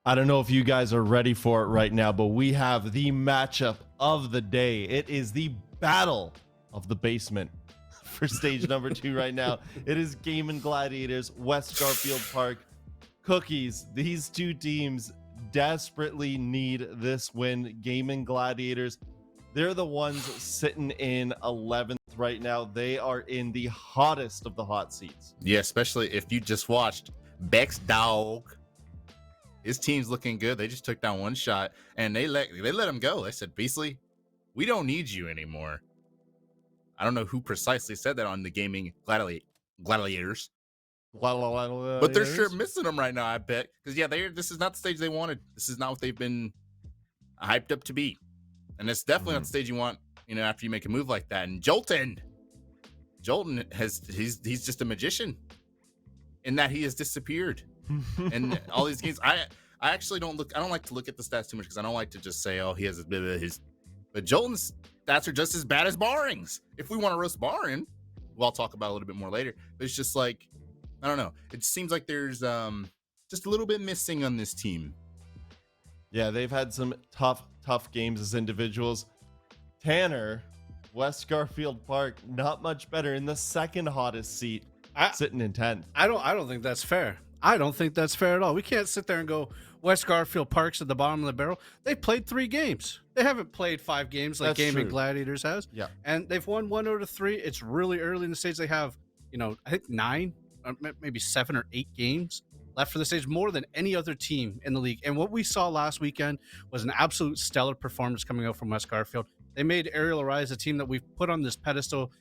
I don't know if you guys are ready for it right now, but we have the matchup of the day. It is the battle of the basement for stage number 2 right now. It is Gaimin Gladiators, West Garfield Park, Cookies. These two teams desperately need this win. Gaimin Gladiators, they're the ones sitting in 11th right now. They are in the hottest of the hot seats. Yeah, especially if you just watched Beck's dog. His team's looking good. They just took down one shot and they let him go. They said, Beasley, we don't need you anymore. I don't know who precisely said that on the Gaimin Gladiators. But they're sure missing them right now, I bet. Because, yeah, this is not the stage they wanted. This is not what they've been hyped up to be. And it's definitely not the stage you want, after you make a move like that. And Jolton he's just a magician in that he has disappeared. And all these games, I actually don't like to look at the stats too much because I don't like to just say, oh, he has a bit of his. But Jolton's stats are just as bad as Baring's. If we want to roast Baring, well, I'll talk about it a little bit more later. But it's just like, I don't know. It seems like there's just a little bit missing on this team. Yeah, they've had some tough games as individuals. Tanner, West Garfield Park, not much better in the second hottest seat, sitting in 10th. I don't think that's fair. I don't think that's fair at all. We can't sit there and go, West Garfield Park's at the bottom of the barrel. They've played 3 games. They haven't played 5 games like Gaimin Gladiators has. Yeah. And they've won 1 out of 3. It's really early in the stage. They have, I think 9, or maybe 7 or 8 games left for the stage, more than any other team in the league. And what we saw last weekend was an absolute stellar performance coming out from West Garfield. They made Aerial Arise a team that we've put on this pedestal.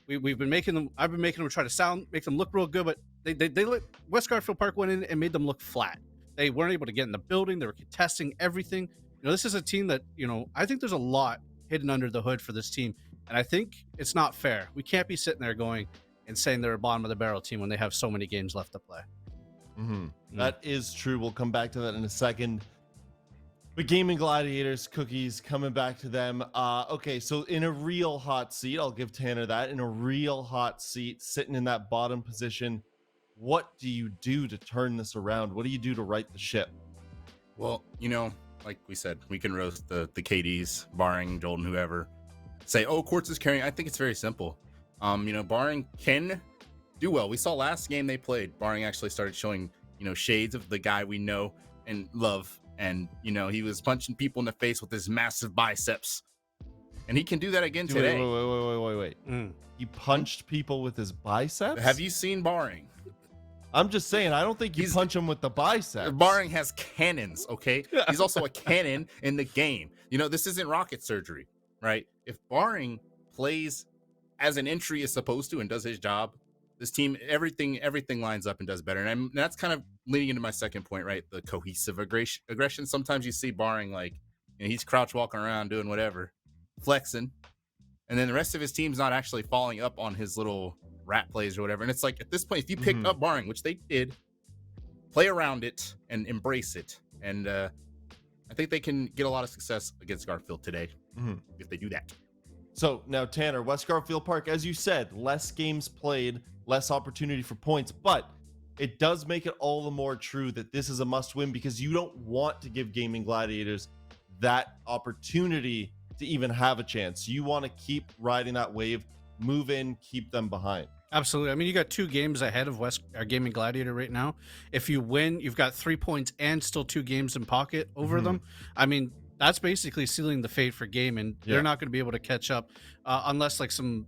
We've been making them. I've been making them try to make them look real good, but they let West Garfield Park went in and made them look flat. They weren't able to get in the building. They were contesting everything. This is a team that I think there's a lot hidden under the hood for this team, and I think it's not fair. We can't be sitting there going and saying they're a bottom of the barrel team when they have so many games left to play. That is true. We'll come back to that in a second. But Gaimin Gladiators, Cookies, coming back to them. Okay, so in a real hot seat, I'll give Tanner that. In a real hot seat, sitting in that bottom position, what do you do to turn this around? What do you do to right the ship? Well, like we said, we can roast the KDs, Baring, Jolton, whoever. Say, oh, Quartz is carrying. I think it's very simple. Baring can do well. We saw last game they played. Baring actually started showing, shades of the guy we know and love. And, he was punching people in the face with his massive biceps. And he can do that again today. Wait. He punched people with his biceps? Have you seen Baring? I'm just saying, I don't think you punch him with the biceps. Baring has cannons, okay? He's also a cannon in the game. This isn't rocket surgery, right? If Baring plays as an entry is supposed to and does his job, this team, everything lines up and does better. And that's kind of leading into my second point, right? The cohesive aggression. Sometimes you see Baring like, he's crouch walking around doing whatever, flexing. And then the rest of his team's not actually following up on his little rat plays or whatever. And it's like, at this point, if you picked up Baring, which they did, play around it and embrace it. And I think they can get a lot of success against Garfield today if they do that. So now, Tanner, West Garfield Park, as you said, less games played, less opportunity for points, but it does make it all the more true that this is a must win because you don't want to give Gaimin Gladiators that opportunity to even have a chance. You want to keep riding that wave, move in, keep them behind. Absolutely. I mean, you got 2 games ahead of Gaimin Gladiator right now. If you win, you've got 3 points and still 2 games in pocket over them. I mean, that's basically sealing the fate for Gaimin. They're not going to be able to catch up unless like some,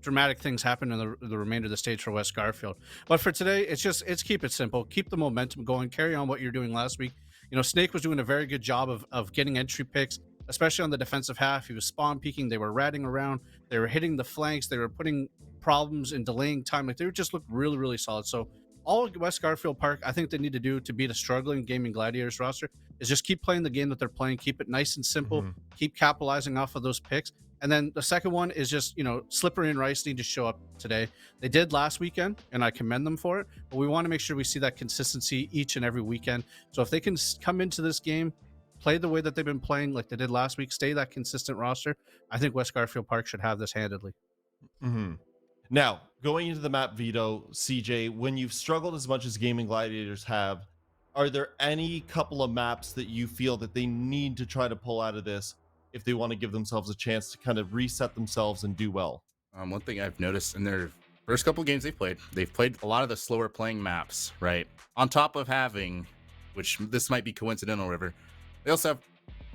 dramatic things happen in the remainder of the stage for West Garfield. But for today, it's keep it simple. Keep the momentum going. Carry on what you're doing last week. Snake was doing a very good job of getting entry picks, especially on the defensive half. He was spawn peeking. They were ratting around. They were hitting the flanks. They were putting problems and delaying time. Like, they just looked really, really solid. So all West Garfield Park, I think they need to do to beat a struggling Gaimin Gladiators roster is just keep playing the game that they're playing. Keep it nice and simple. Keep capitalizing off of those picks. And then the second one is just, Slippery and Rice need to show up today. They did last weekend, and I commend them for it. But we want to make sure we see that consistency each and every weekend. So if they can come into this game, play the way that they've been playing like they did last week, stay that consistent roster, I think West Garfield Park should have this handedly. Now, going into the map veto, CJ, when you've struggled as much as Gaimin Gladiators have, are there any couple of maps that you feel that they need to try to pull out of this if they want to give themselves a chance to kind of reset themselves and do well? One thing I've noticed in their first couple games they've played a lot of the slower playing maps, right? On top of having, which this might be coincidental, River, they also have,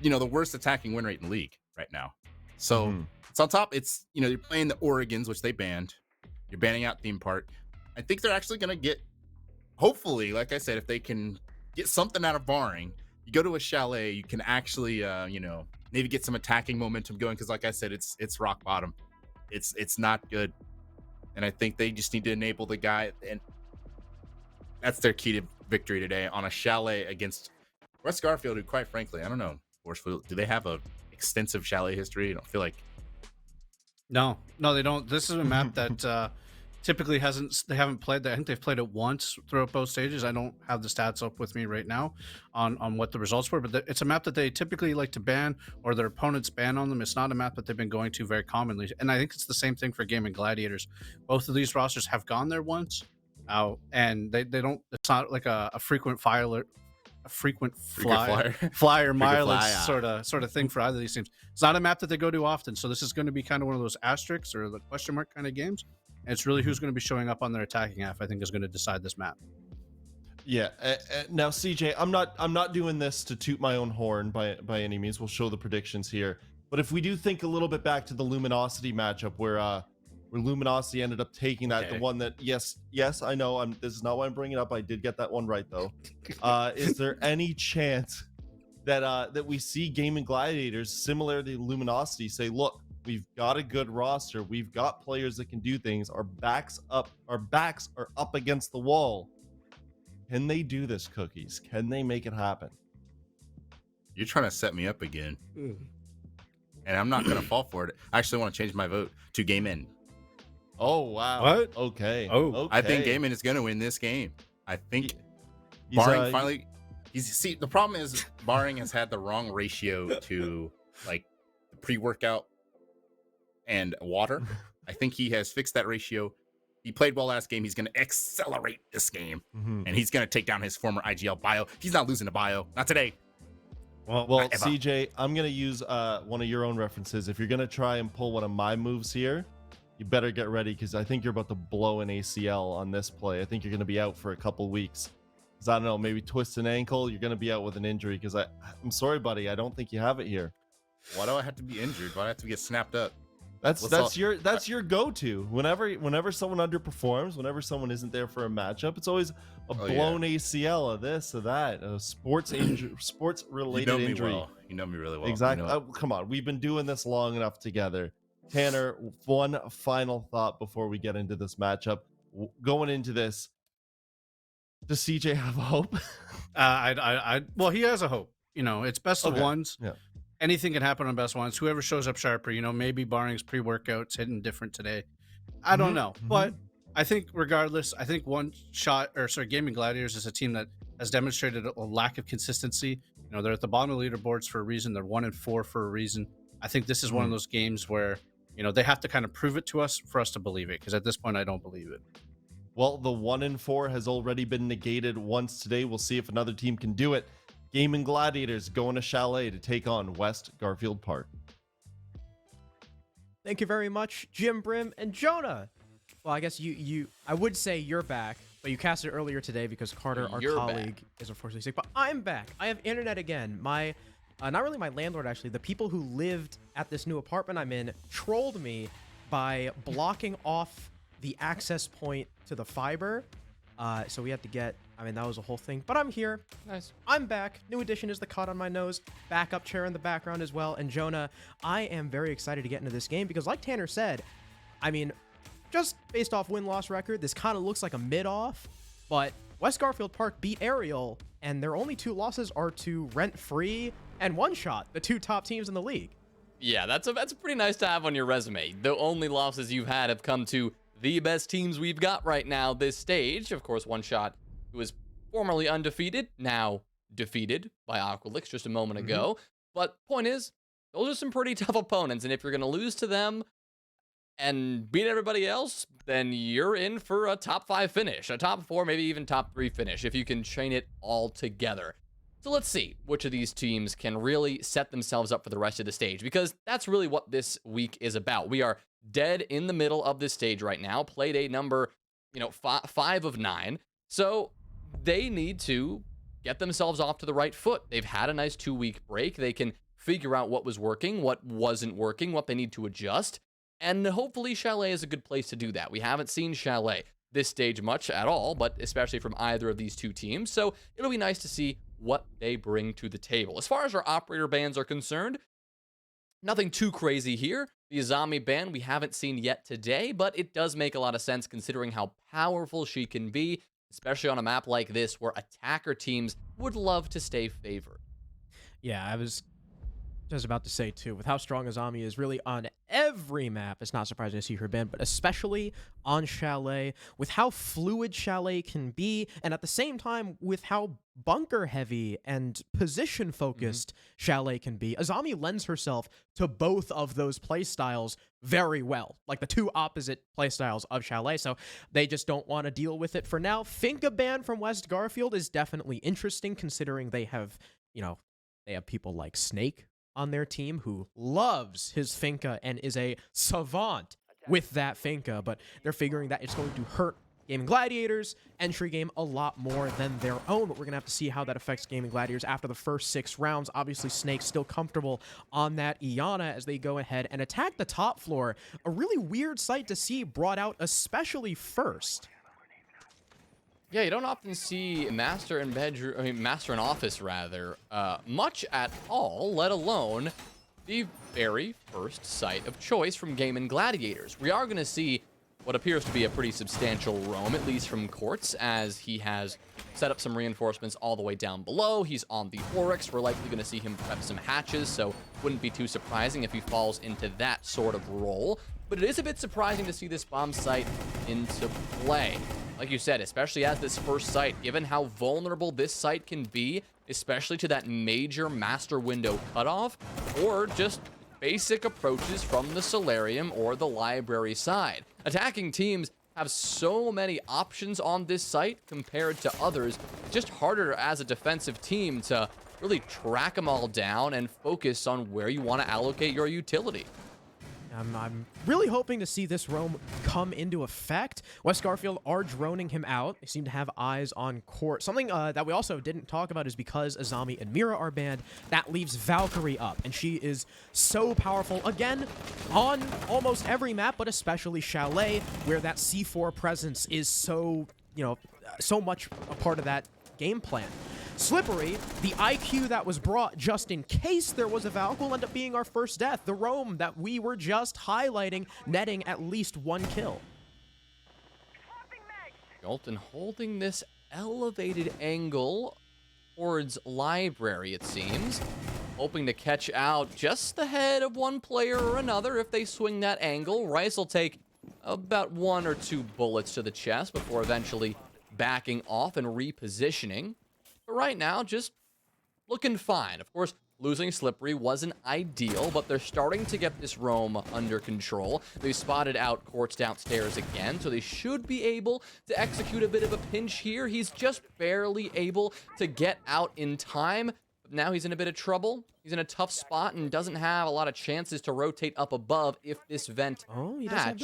the worst attacking win rate in the league right now. So it's on top. It's, you're playing the Oregons, which they banned. You're banning out Theme Park. I think they're actually going to get, hopefully, like I said, if they can get something out of barring, you go to a Chalet, you can actually, maybe get some attacking momentum going. Because like I said, it's rock bottom. It's not good. And I think they just need to enable the guy. And that's their key to victory today on a Chalet against West Garfield, who, quite frankly, I don't know. Do they have a extensive Chalet history? I don't feel like. No, they don't. This is a map that typically they haven't played that. I think they've played it once throughout both stages. I don't have the stats up with me right now on what the results were, but it's a map that they typically like to ban, or their opponents ban on them. It's not a map that they've been going to very commonly, and I think it's the same thing for Gaimin Gladiators. Both of these rosters have gone there once, and they don't. It's not like a frequent flyer mileage sort of thing for either of these teams. It's not a map that they go to often, so this is going to be kind of one of those asterisks or the question mark kind of games. And it's really who's going to be showing up on their attacking half, I think, is going to decide this map. Yeah. Now, CJ, I'm not doing this to toot my own horn by any means. We'll show the predictions here, but if we do think a little bit back to the Luminosity matchup where Luminosity ended up taking that, the one that yes, I know. This is not why I'm bringing it up. I did get that one right though. Is there any chance that we see Gaimin Gladiators, similar to Luminosity, say, look, we've got a good roster, we've got players that can do things, our backs are up against the wall. Can they do this, Cookies? Can they make it happen? You're trying to set me up again, and I'm not going to fall for it. I actually want to change my vote to Gaimin. Oh wow! What? Okay. I think Gaimin is going to win this game. I think He's, Barring finally. The problem is Barring has had the wrong ratio to like pre-workout and water. I think he has fixed that ratio. He played well last game. He's going to accelerate this game, and he's going to take down his former IGL Bio. He's not losing to Bio. Not today. Well, CJ, I'm going to use one of your own references. If you're going to try and pull one of my moves here, you better get ready, because I think you're about to blow an ACL on this play. I think you're going to be out for a couple weeks. Because I don't know, maybe twist an ankle. You're going to be out with an injury, because I'm sorry, buddy. I don't think you have it here. Why do I have to be injured? Why do I have to get snapped up? That's your go-to. Whenever someone underperforms, whenever someone isn't there for a matchup, it's always a blown ACL, a this or that, a sports related injury. You know me really well. Exactly. Come on, we've been doing this long enough together. Tanner, one final thought before we get into this matchup. Going into this, does CJ have a hope? Well, he has a hope. It's best of ones. Yeah. Anything can happen on best ones. Whoever shows up sharper, maybe Barring's pre-workouts hitting different today. I don't know. But I think regardless, I think Gaimin Gladiators is a team that has demonstrated a lack of consistency. They're at the bottom of the leaderboards for a reason. They're 1-4 for a reason. I think this is one of those games where, they have to kind of prove it to us for us to believe it. Because at this point, I don't believe it. Well, the 1-4 has already been negated once today. We'll see if another team can do it. Gaimin Gladiators going to Chalet to take on West Garfield Park. Thank you very much, Jim Brim and Jonah. Well, I guess I would say you're back, but you cast it earlier today because Carter, our colleague, is unfortunately sick. But I'm back. I have internet again. Not really my landlord, actually. The people who lived at this new apartment I'm in trolled me by blocking off the access point to the fiber. So we had to get, that was a whole thing. But I'm here. Nice. I'm back. New addition is the cut on my nose. Backup chair in the background as well. And Jonah, I am very excited to get into this game because like Tanner said, just based off win-loss record, this kind of looks like a mid-off. But West Garfield Park beat Ariel, and their only two losses are to Rent Free and One Shot, the two top teams in the league. Yeah, that's pretty nice to have on your resume. The only losses you've had have come to the best teams we've got right now this stage. Of course, One Shot, who was formerly undefeated, now defeated by Aqualix just a moment ago. But point is, those are some pretty tough opponents, and if you're going to lose to them, and beat everybody else, then you're in for a top 5 finish, a top 4, maybe even top 3 finish if you can chain it all together. So let's see which of these teams can really set themselves up for the rest of the stage, because that's really what this week is about. We are dead in the middle of this stage right now, Playday number 5 of 9. So they need to get themselves off to the right foot. They've had a nice 2-week break. They can figure out what was working, what wasn't working, what they need to adjust. And hopefully Chalet is a good place to do that. We haven't seen Chalet this stage much at all, but especially from either of these two teams. So it'll be nice to see what they bring to the table. As far as our operator bans are concerned, nothing too crazy here. The Azami ban we haven't seen yet today, but it does make a lot of sense considering how powerful she can be, especially on a map like this where attacker teams would love to stay favored. Yeah, I was just about to say too, with how strong Azami is really on every map, it's not surprising to see her banned, but especially on Chalet, with how fluid Chalet can be, and at the same time with how bunker heavy and position focused Chalet can be. Azami lends herself to both of those playstyles very well, like the two opposite playstyles of Chalet, so they just don't want to deal with it for now. Finka ban from West Garfield is definitely interesting considering they have, they have people like Snake on their team who loves his Finka and is a savant with that Finka, but they're figuring that it's going to hurt Gaimin Gladiators' entry game a lot more than their own, but we're going to have to see how that affects Gaimin Gladiators after the first 6 rounds. Obviously, Snake's still comfortable on that Iana as they go ahead and attack the top floor. A really weird sight to see brought out, especially first. Yeah, you don't often see Master in Office, much at all, let alone the very first sight of choice from Gaimin Gladiators. We are going to see what appears to be a pretty substantial roam, at least from Quartz, as he has set up some reinforcements all the way down below. He's on the Oryx. We're likely going to see him prep some hatches, so wouldn't be too surprising if he falls into that sort of role. But it is a bit surprising to see this bomb site into play. Like you said, especially as this first site, given how vulnerable this site can be, especially to that major master window cutoff, or just basic approaches from the Solarium or the library side. Attacking teams have so many options on this site compared to others. It's just harder as a defensive team to really track them all down and focus on where you want to allocate your utility. I'm really hoping to see this roam come into effect. West Garfield are droning him out. They seem to have eyes on court. Something that we also didn't talk about is because Azami and Mira are banned, that leaves Valkyrie up, and she is so powerful, again, on almost every map, but especially Chalet, where that C4 presence is so, so much a part of that game plan. Slippery, the IQ that was brought just in case there was a Valk, will end up being our first death. The roam that we were just highlighting, netting at least 1 kill. Jolton holding this elevated angle towards library, it seems. Hoping to catch out just the head of one player or another if they swing that angle. Rice will take about 1 or 2 bullets to the chest before eventually backing off and repositioning. But right now, just looking fine. Of course, losing Slippery wasn't ideal, but they're starting to get this roam under control. They spotted out Quartz downstairs again, so they should be able to execute a bit of a pinch here. He's just barely able to get out in time. But now he's in a bit of trouble. He's in a tough spot and doesn't have a lot of chances to rotate up above if this vent hatch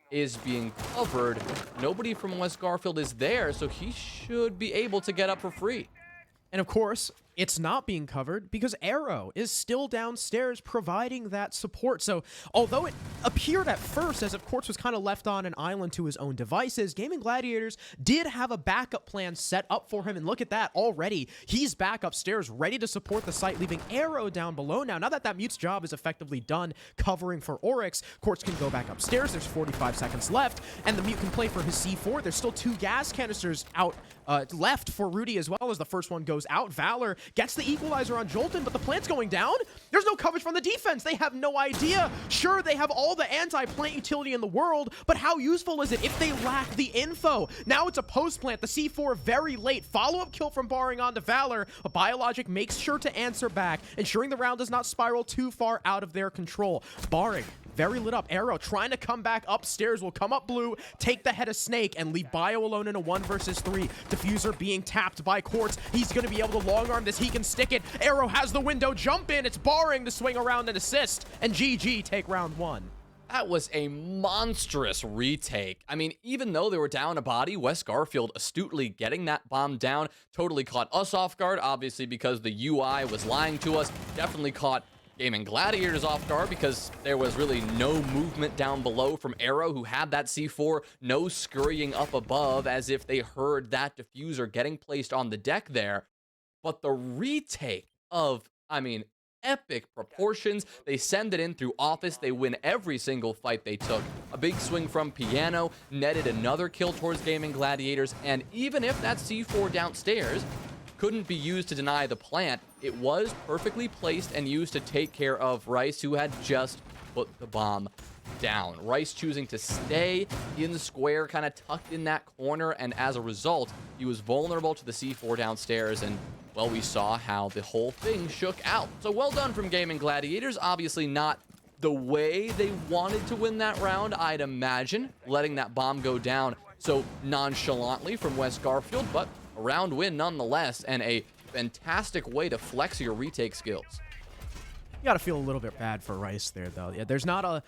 is being covered. Nobody from West Garfield is there, so he should be able to get up for free. And of course, it's not being covered because Arrow is still downstairs providing that support. So although it appeared at first as if Quartz was kind of left on an island to his own devices, Gaimin Gladiators did have a backup plan set up for him. And look at that already. He's back upstairs ready to support the site, leaving Arrow down below now. Now that Mute's job is effectively done covering for Oryx, Quartz can go back upstairs. There's 45 seconds left and the Mute can play for his C4. There's still 2 gas canisters out left for Rudy as well as the first one goes out. Valor gets the equalizer on Jolton, but the plant's going down. There's no coverage from the defense. They have no idea. Sure, they have all the anti-plant utility in the world, but how useful is it if they lack the info? Now it's a post-plant. The C4 very late. Follow-up kill from Barring onto Valor. A Biologic makes sure to answer back, ensuring the round does not spiral too far out of their control. Barring very lit up. Arrow trying to come back upstairs, will come up blue, take the head of Snake, and leave Bio alone in a 1 versus 3. Diffuser being tapped by Quartz. He's going to be able to long arm this. He can stick it. Arrow has the window, jump in. It's barring to swing around and assist. And GG take round 1. That was a monstrous retake. I mean, even though they were down a body, West Garfield astutely getting that bomb down totally caught us off guard, obviously because the UI was lying to us. Definitely caught Gaimin Gladiators off guard because there was really no movement down below from Arrow, who had that C4, no scurrying up above as if they heard that diffuser getting placed on the deck there. But the retake of, I mean, epic proportions. They send it in through Office. They win every single fight they took. A big swing from Piano netted another kill towards Gaimin Gladiators. And even if that C4 downstairs couldn't be used to deny the plant, it was perfectly placed and used to take care of Rice, who had just put the bomb down. Rice choosing to stay in the square, kind of tucked in that corner, and as a result, he was vulnerable to the C4 downstairs, and well, we saw how the whole thing shook out. So well done from Gaimin Gladiators. Obviously not the way they wanted to win that round, I'd imagine, letting that bomb go down so nonchalantly from West Garfield, but a round win nonetheless, and a fantastic way to flex your retake skills. You gotta feel a little bit bad for Rice there, though. Yeah, there's not a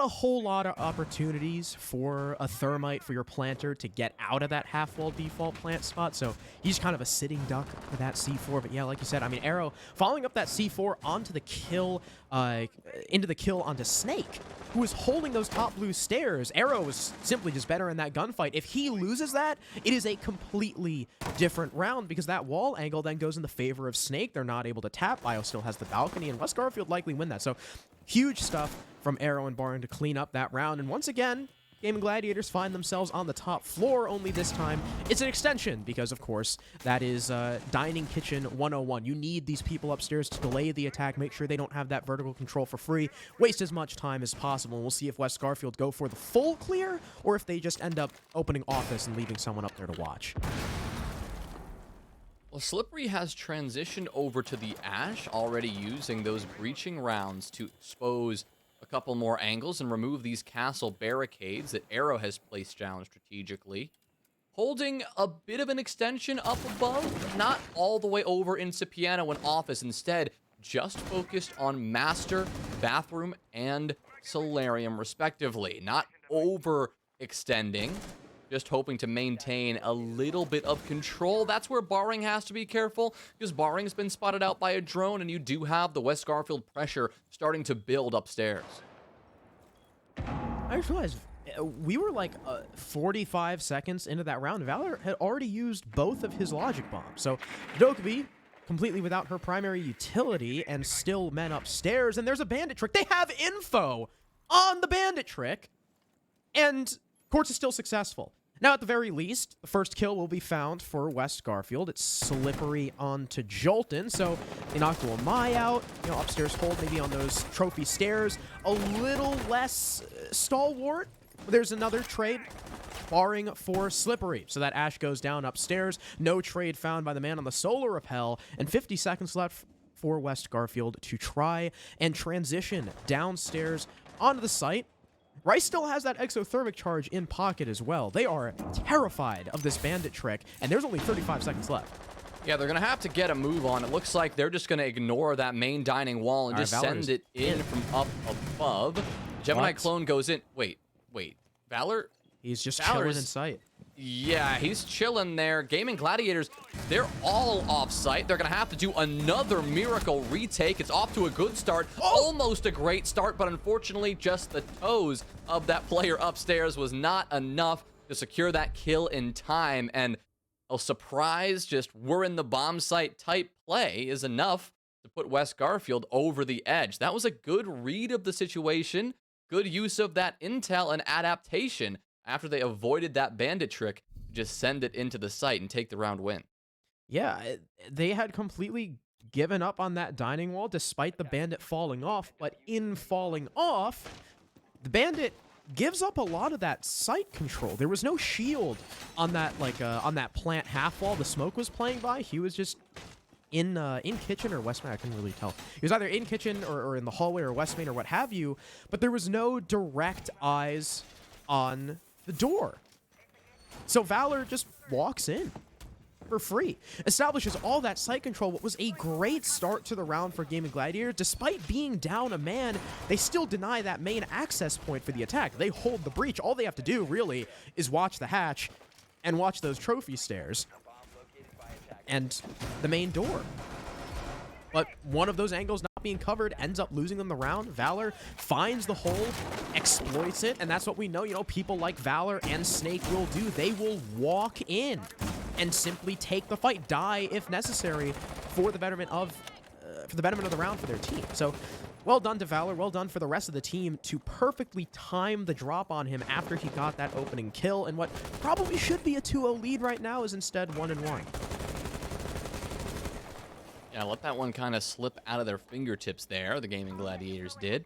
whole lot of opportunities for a Thermite, for your planter, to get out of that half-wall default plant spot, so he's kind of a sitting duck for that C4. But yeah, like you said, I mean, Arrow following up that C4 onto the kill, into the kill onto Snake, who was holding those top blue stairs. Arrow was simply just better in that gunfight. If he loses that, it is a completely different round, because that wall angle then goes in the favor of Snake. They're not able to tap. Bio still has the balcony, and West Garfield likely win that. So huge stuff from Arrow and Barn to clean up that round. And once again, Gaimin Gladiators find themselves on the top floor, only this time it's an extension, because of course that is Dining Kitchen 101. You need these people upstairs to delay the attack, make sure they don't have that vertical control for free, waste as much time as possible. And we'll see if West Garfield go for the full clear, or if they just end up opening Office and leaving someone up there to watch. Well, Slippery has transitioned over to the Ash, already using those breaching rounds to expose a couple more angles and remove these castle barricades that Arrow has placed down strategically. Holding a bit of an extension up above, not all the way over into Piano and Office, instead just focused on Master, Bathroom, and Solarium respectively. Not overextending, just hoping to maintain a little bit of control. That's where Barring has to be careful, because Barring's been spotted out by a drone, and you do have the West Garfield pressure starting to build upstairs. I just realized we were like 45 seconds into that round. Valor had already used both of his logic bombs. So Dokkaebi, completely without her primary utility, and still men upstairs. And there's a bandit trick. They have info on the bandit trick, and Quartz is still successful. Now, at the very least, the first kill will be found for West Garfield. It's Slippery onto Jolton, so they knock Mai out. You know, upstairs hold maybe on those trophy stairs. A little less stalwart. There's another trade, barring for Slippery. So that Ash goes down upstairs. No trade found by the man on the solar rappel, and 50 seconds left for West Garfield to try and transition downstairs onto the site. Rice still has that exothermic charge in pocket as well. They are terrified of this bandit trick, and there's only 35 seconds left. Yeah, they're going to have to get a move on. It looks like they're just going to ignore that main dining wall and just send it in from up above. Gemini clone goes in. Wait. Valor? He's just chilling in sight. Yeah, he's chilling there. Gaimin Gladiators, they're all off-site. They're going to have to do another miracle retake. It's off to a good start. Almost a great start, but unfortunately, just the toes of that player upstairs was not enough to secure that kill in time. And a surprise, just we're in the bomb site type play is enough to put West Garfield over the edge. That was a good read of the situation. Good use of that intel and adaptation after they avoided that bandit trick, just send it into the site and take the round win. Yeah, they had completely given up on that dining wall despite the bandit falling off, but in falling off, the bandit gives up a lot of that site control. There was no shield on that, on that plant half wall the smoke was playing by. He was just in kitchen or west main. I couldn't really tell. He was either in kitchen or in the hallway or west main or what have you, but there was no direct eyes on the door. So Valor just walks in for free, establishes all that site control. What was a great start to the round for Gaimin Gladiators. Despite being down a man, they still deny that main access point for the attack. They hold the breach. All they have to do, really, is watch the hatch and watch those trophy stairs and the main door. But one of those angles not being covered ends up losing them the round. Valor finds the hole, exploits it, and that's what we know. You know, people like Valor and Snake will do. They will walk in and simply take the fight, die if necessary, for the betterment of the round for their team. So, well done to Valor. Well done for the rest of the team to perfectly time the drop on him after he got that opening kill. And what probably should be a 2-0 lead right now is instead 1-1. Yeah, let that one kind of slip out of their fingertips there, the Gaimin Gladiators did.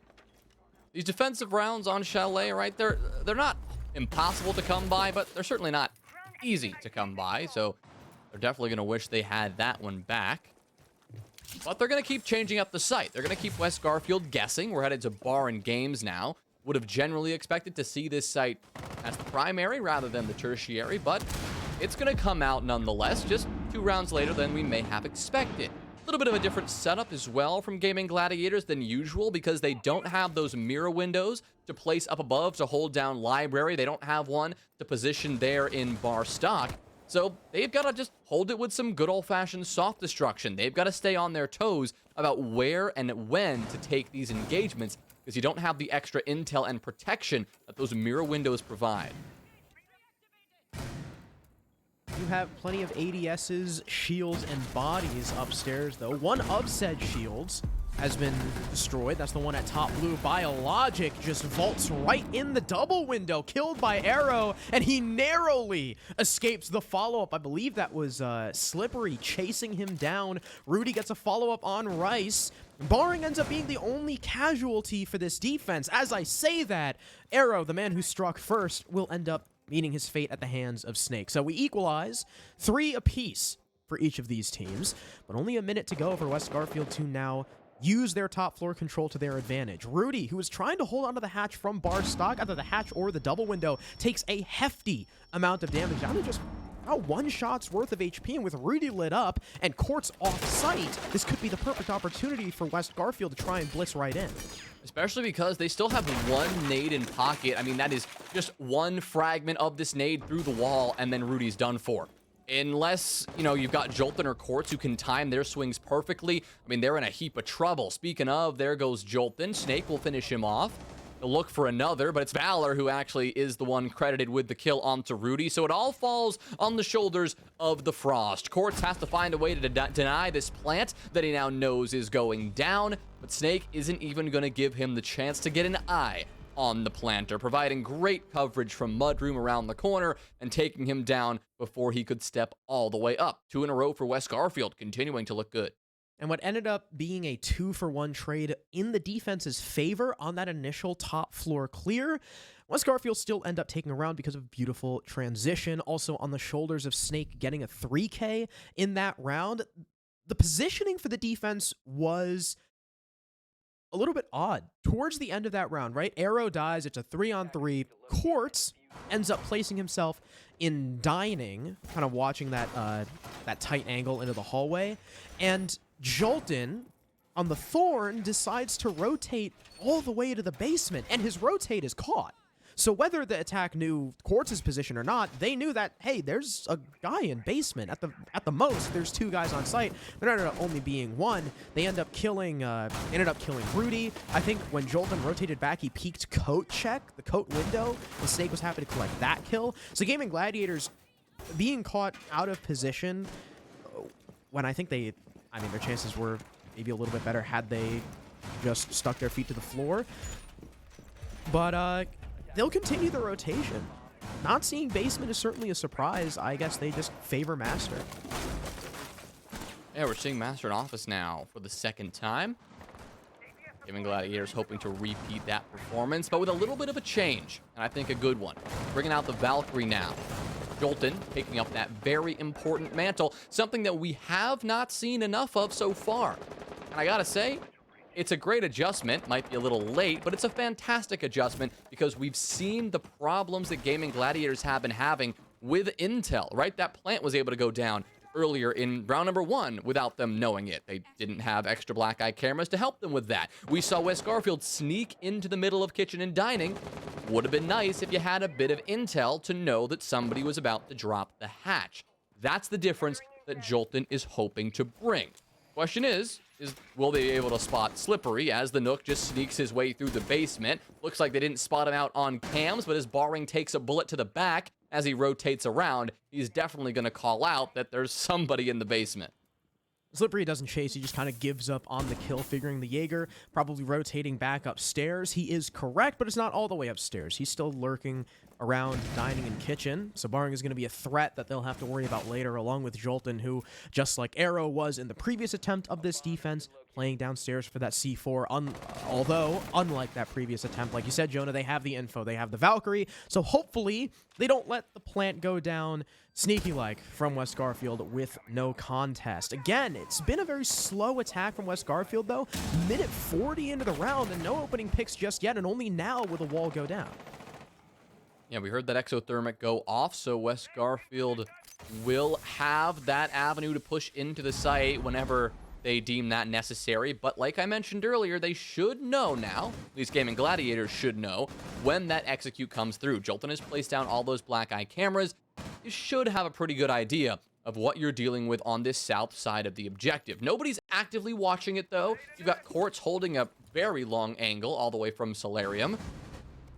These defensive rounds on Chalet, right, they're not impossible to come by, but they're certainly not easy to come by, so they're definitely going to wish they had that one back. But they're going to keep changing up the site. They're going to keep West Garfield guessing. We're headed to Bar and Games now. Would have generally expected to see this site as the primary rather than the tertiary, but it's going to come out nonetheless, just 2 rounds later than we may have expected. A little bit of a different setup as well from Gaimin Gladiators than usual because they don't have those mirror windows to place up above to hold down library. They don't have one to position there in bar stock. So they've got to just hold it with some good old-fashioned soft destruction. They've got to stay on their toes about where and when to take these engagements because you don't have the extra intel and protection that those mirror windows provide. You have plenty of ADSs, shields, and bodies upstairs, though. One of said shields has been destroyed. That's the one at top blue. Biologic just vaults right in the double window, killed by Arrow, and he narrowly escapes the follow-up. I believe that was Slippery chasing him down. Rudy gets a follow-up on Rice. Barring ends up being the only casualty for this defense. As I say that, Arrow, the man who struck first, will end up meeting his fate at the hands of Snake. So we equalize 3 apiece for each of these teams, but only a minute to go for West Garfield to now use their top floor control to their advantage. Rudy, who was trying to hold onto the hatch from bar stock, either the hatch or the double window, takes a hefty amount of damage, down to just about 1 shot's worth of HP, and with Rudy lit up and Courts off-site, this could be the perfect opportunity for West Garfield to try and blitz right in. Especially because they still have 1 nade in pocket. I mean, that is just 1 fragment of this nade through the wall, and then Rudy's done for. Unless, you know, you've got Jolton or Courts who can time their swings perfectly. I mean, they're in a heap of trouble. Speaking of, there goes Jolton. Snake will finish him off. They'll look for another, but it's Valor who actually is the one credited with the kill onto Rudy. So it all falls on the shoulders of the Frost. Courts has to find a way to deny this plant that he now knows is going down, but Snake isn't even going to give him the chance to get an eye on the planter, providing great coverage from Mudroom around the corner and taking him down before he could step all the way up. 2 in a row for West Garfield, continuing to look good. And what ended up being a 2-for-1 trade in the defense's favor on that initial top floor clear, West Garfield still end up taking a round because of beautiful transition. Also on the shoulders of Snake getting a 3K in that round. The positioning for the defense was a little bit odd towards the end of that round, right? Arrow dies, it's a 3-on-3. Courts ends up placing himself in dining, kind of watching that that tight angle into the hallway, and Jolton on the Thorn decides to rotate all the way to the basement, and his rotate is caught. So whether the attack knew Quartz's position or not, they knew that, hey, there's a guy in basement. At the most, there's 2 guys on site. There ended up only being 1. They ended up killing Rudy. I think when Jolton rotated back, he peeked coat check, the coat window, and Snake was happy to collect that kill. So Gaimin Gladiators being caught out of position when I think their chances were maybe a little bit better had they just stuck their feet to the floor. But they'll continue the rotation. Not seeing basement is certainly a surprise. I guess they just favor Master. Yeah, we're seeing Master in office now for the 2nd time. Gaimin Gladiators hoping to repeat that performance, but with a little bit of a change, and I think a good one. Bringing out the Valkyrie now. Jolton picking up that very important mantle, something that we have not seen enough of so far. And I gotta say, it's a great adjustment, might be a little late, but it's a fantastic adjustment because we've seen the problems that Gaimin Gladiators have been having with intel, right? That plant was able to go down earlier in round number 1 without them knowing it. They didn't have extra black eye cameras to help them with that. We saw West Garfield sneak into the middle of kitchen and dining. Would have been nice if you had a bit of intel to know that somebody was about to drop the hatch. That's the difference that Jolton is hoping to bring. Question is will they be able to spot Slippery as the Nook just sneaks his way through the basement? Looks like they didn't spot him out on cams, but as Barring takes a bullet to the back as he rotates around, he's definitely going to call out that there's somebody in the basement. Slippery doesn't chase, he just kind of gives up on the kill, figuring the Jaeger probably rotating back upstairs. He is correct, but it's not all the way upstairs. He's still lurking around dining and kitchen, so Barring is going to be a threat that they'll have to worry about later, along with Jolton, who, just like Arrow was in the previous attempt of this defense, playing downstairs for that C4, although, unlike that previous attempt, like you said, Jonah, they have the info, they have the Valkyrie, so hopefully they don't let the plant go down sneaky-like from West Garfield with no contest. Again, it's been a very slow attack from West Garfield, though. Minute 40 into the round, and no opening picks just yet, and only now will the wall go down. Yeah, we heard that exothermic go off, so West Garfield will have that avenue to push into the site whenever they deem that necessary. But like I mentioned earlier, they should know now, at least Gaimin Gladiators should know, when that execute comes through. Jolton has placed down all those black eye cameras. You should have a pretty good idea of what you're dealing with on this south side of the objective. Nobody's actively watching it, though. You've got Quartz holding a very long angle all the way from Solarium.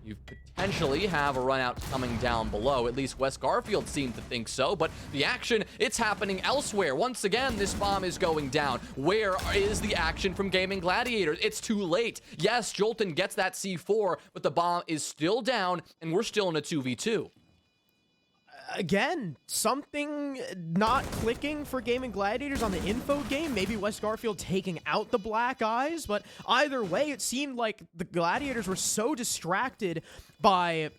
You potentially have a run out coming down below. At least West Garfield seemed to think so, but the action, it's happening elsewhere. Once again, this bomb is going down. Where is the action from Gaimin Gladiators? It's too late. Yes, Jolton gets that C4, but the bomb is still down, and we're still in a 2v2. Again, something not clicking for Gaimin Gladiators on the info game. Maybe West Garfield taking out the black eyes, but either way, it seemed like the Gladiators were so distracted by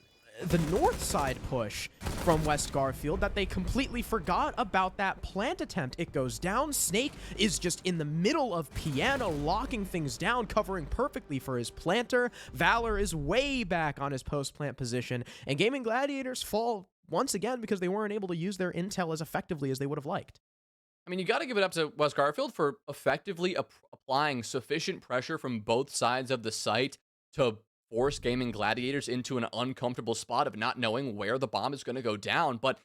the north side push from West Garfield that they completely forgot about that plant attempt. It goes down. Snake is just in the middle of Piano, locking things down, covering perfectly for his planter. Valor is way back on his post-plant position, and Gaimin Gladiators fall once again because they weren't able to use their intel as effectively as they would have liked. I mean, you got to give it up to West Garfield for effectively applying sufficient pressure from both sides of the site to force Gaimin Gladiators into an uncomfortable spot of not knowing where the bomb is going to go down. But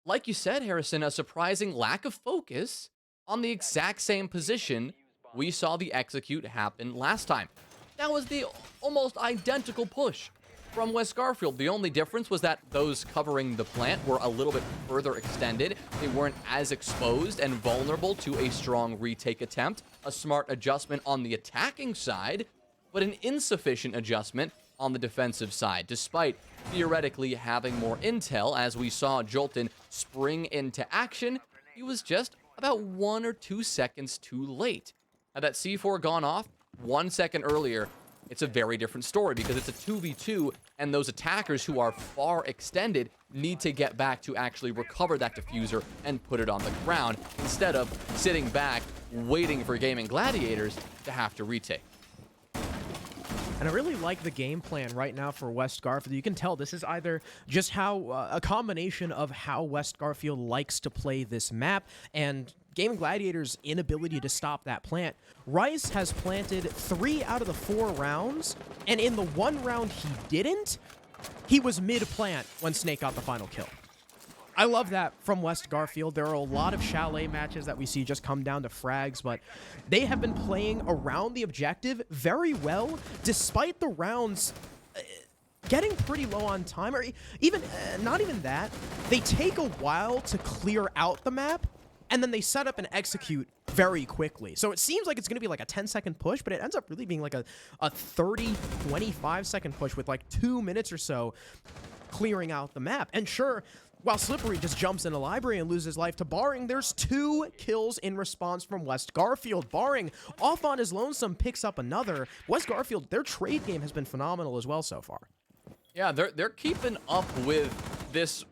like you said, Harrison, a surprising lack of focus on the exact same position we saw the execute happen last time. That was the almost identical push from West Garfield. The only difference was that those covering the plant were a little bit further extended. They weren't as exposed and vulnerable to a strong retake attempt. A smart adjustment on the attacking side, but an insufficient adjustment on the defensive side, despite theoretically having more intel. As we saw Jolton spring into action, he was just about 1 or 2 seconds too late. Had that C4 gone off 1 second earlier, it's a very different story because it's a 2v2, and those attackers who are far extended need to get back to actually recover that diffuser and put it on the ground instead of sitting back waiting for Gaimin Gladiators to have to retake. And I really like the game plan right now for West Garfield. You can tell this is either just how a combination of how West Garfield likes to play this map and Gaimin Gladiators' inability to stop that plant. Rice has planted 3 out of the 4 rounds, and in the 1 round he didn't, he was mid-plant when Snake got the final kill. I love that from West Garfield. There are a lot of Chalet matches that we see just come down to frags, but they have been playing around the objective very well, despite the rounds getting pretty low on time, or even, not even that. They take a while to clear out the map, and then they set up and execute very quickly. So it seems like it's going to be like a 10-second push, but it ends up really being like a 30, 25-second push with like 2 minutes or so clearing out the map. And sure, while Slippery just jumps in a library and loses life to Barring, there's 2 kills in response from West Garfield. Barring, off on his lonesome, picks up another. West Garfield, their trade game has been phenomenal as well so far. Yeah, they're keeping up with this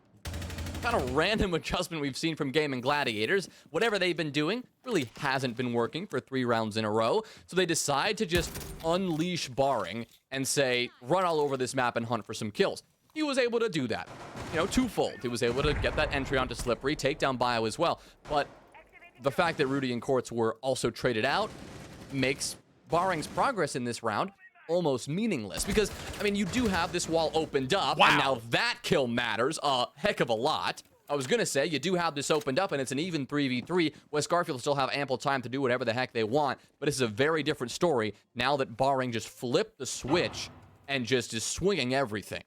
kind of random adjustment we've seen from Gaimin Gladiators. Whatever they've been doing really hasn't been working for 3 rounds in a row. So they decide to just unleash Barring and say, run all over this map and hunt for some kills. He was able to do that, you know, twofold. He was able to get that entry onto Slippery, take down Bio as well. But the fact that Rudy and Quartz were also traded out makes Barring's progress in this round almost meaningless, because, I mean, you do have this wall opened up, and now that kill matters a heck of a lot. I was gonna say, you do have this opened up, and it's an even 3v3. West Garfield still have ample time to do whatever the heck they want, but this is a very different story now that Barring just flipped the switch and just is swinging everything.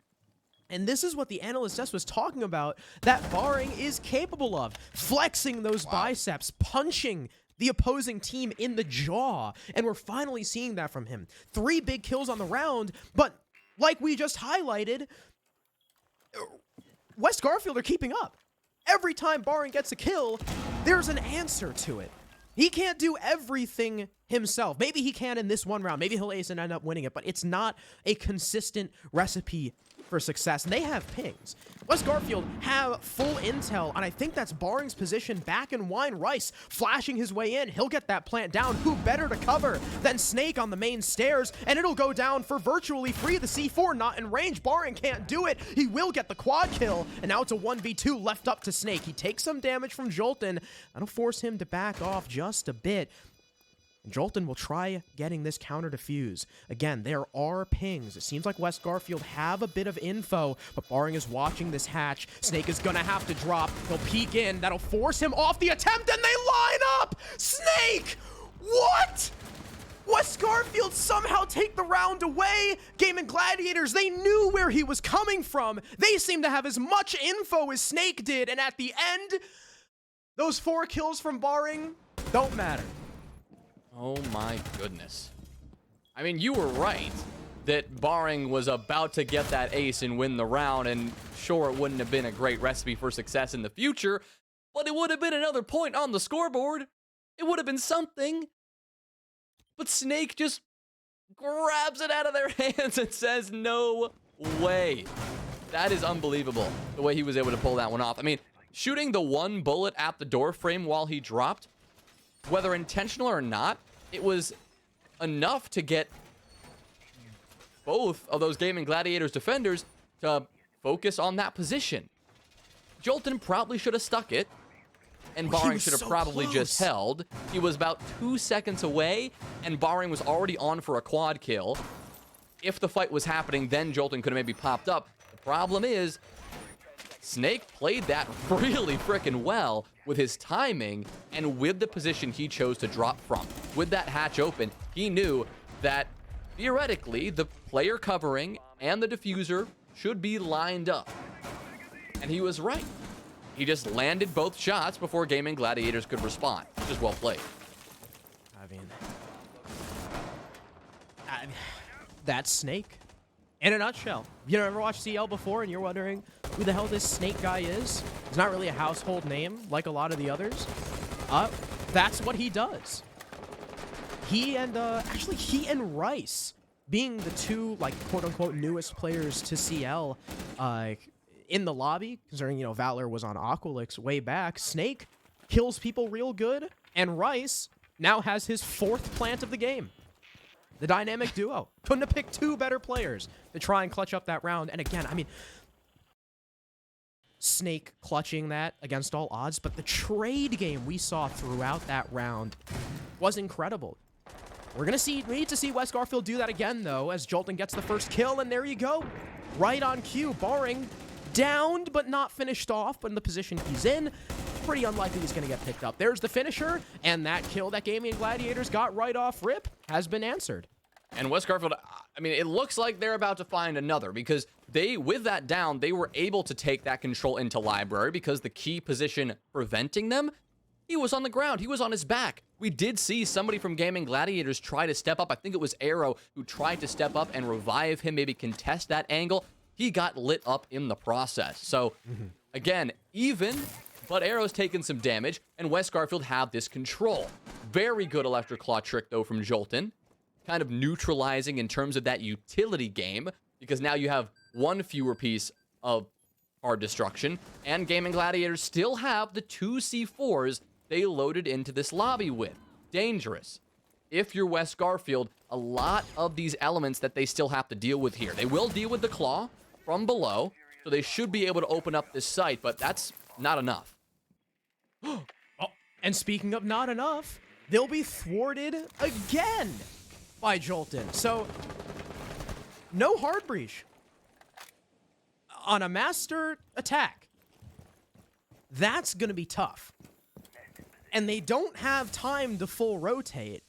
And this is what the analyst desk was talking about, that Barring is capable of. Flexing those biceps, punching the opposing team in the jaw. And we're finally seeing that from him. 3 big kills on the round, but like we just highlighted, West Garfield are keeping up. Every time Barring gets a kill, there's an answer to it. He can't do everything himself. Maybe he can in this one round. Maybe he'll ace and end up winning it, but it's not a consistent recipe for success. And they have pings. West Garfield have full intel, and I think that's Barring's position back in Wine. Rice flashing his way in. He'll get that plant down. Who better to cover than Snake on the main stairs? And it'll go down for virtually free. The C4 not in range. Barring can't do it. He will get the quad kill, and now it's a 1v2 left up to Snake. He takes some damage from Jolton. That'll force him to back off just a bit. Jolton will try getting this counter defuse. Again, there are pings. It seems like West Garfield have a bit of info, but Barring is watching this hatch. Snake is gonna have to drop. He'll peek in. That'll force him off the attempt, and they line up! Snake! What? West Garfield somehow take the round away. Gaimin Gladiators, they knew where he was coming from. They seem to have as much info as Snake did, and at the end, those 4 kills from Barring don't matter. Oh my goodness. I mean, you were right that Barring was about to get that ace and win the round, and sure, it wouldn't have been a great recipe for success in the future, but it would have been another point on the scoreboard. It would have been something. But Snake just grabs it out of their hands and says, no way. That is unbelievable, the way he was able to pull that one off. I mean, shooting the 1 bullet at the door frame while he dropped, whether intentional or not, it was enough to get both of those Gaimin Gladiators defenders to focus on that position. Jolton probably should have stuck it, and Barring should have probably just held. He was about 2 seconds away, and Barring was already on for a quad kill. If the fight was happening, then Jolton could have maybe popped up. The problem is, Snake played that really freaking well with his timing and with the position he chose to drop from. With that hatch open, he knew that theoretically the player covering and the diffuser should be lined up. And he was right. He just landed both shots before Gaimin Gladiators could respond. Just well played. I mean, that's Snake. In a nutshell. You ever watched CL before and you're wondering who the hell this Snake guy is? He's not really a household name like a lot of the others. That's what he does. He and, actually he and Rice being the 2, like, quote-unquote newest players to CL, in the lobby, considering, you know, Valor was on Aqualix way back. Snake kills people real good, and Rice now has his 4th plant of the game. The dynamic duo. Couldn't have picked 2 better players to try and clutch up that round. And again, I mean, Snake clutching that against all odds, but the trade game we saw throughout that round was incredible. We need to see West Garfield do that again, though, as Jolton gets the first kill, and there you go. Right on cue. Barring downed, but not finished off, but in the position he's in, pretty unlikely he's going to get picked up. There's the finisher, and that kill that Gaimin Gladiators got right off rip has been answered. And West Garfield, I mean, it looks like they're about to find another, because they, with that down, they were able to take that control into Library, because the key position preventing them, he was on the ground. He was on his back. We did see somebody from Gaimin Gladiators try to step up. I think it was Arrow who tried to step up and revive him, maybe contest that angle. He got lit up in the process. So, again, even, but Arrow's taken some damage, and West Garfield have this control. Very good Electric Claw trick, though, from Jolton. Kind of neutralizing in terms of that utility game, because now you have 1 fewer piece of hard destruction, and Gaimin Gladiators still have the 2 C4s they loaded into this lobby with. Dangerous. If you're West Garfield, a lot of these elements that they still have to deal with here. They will deal with the claw from below, so they should be able to open up this site, but that's not enough. Oh, and speaking of not enough, they'll be thwarted again by Jolton. So, no hard breach on a master attack. That's going to be tough. And they don't have time to full rotate.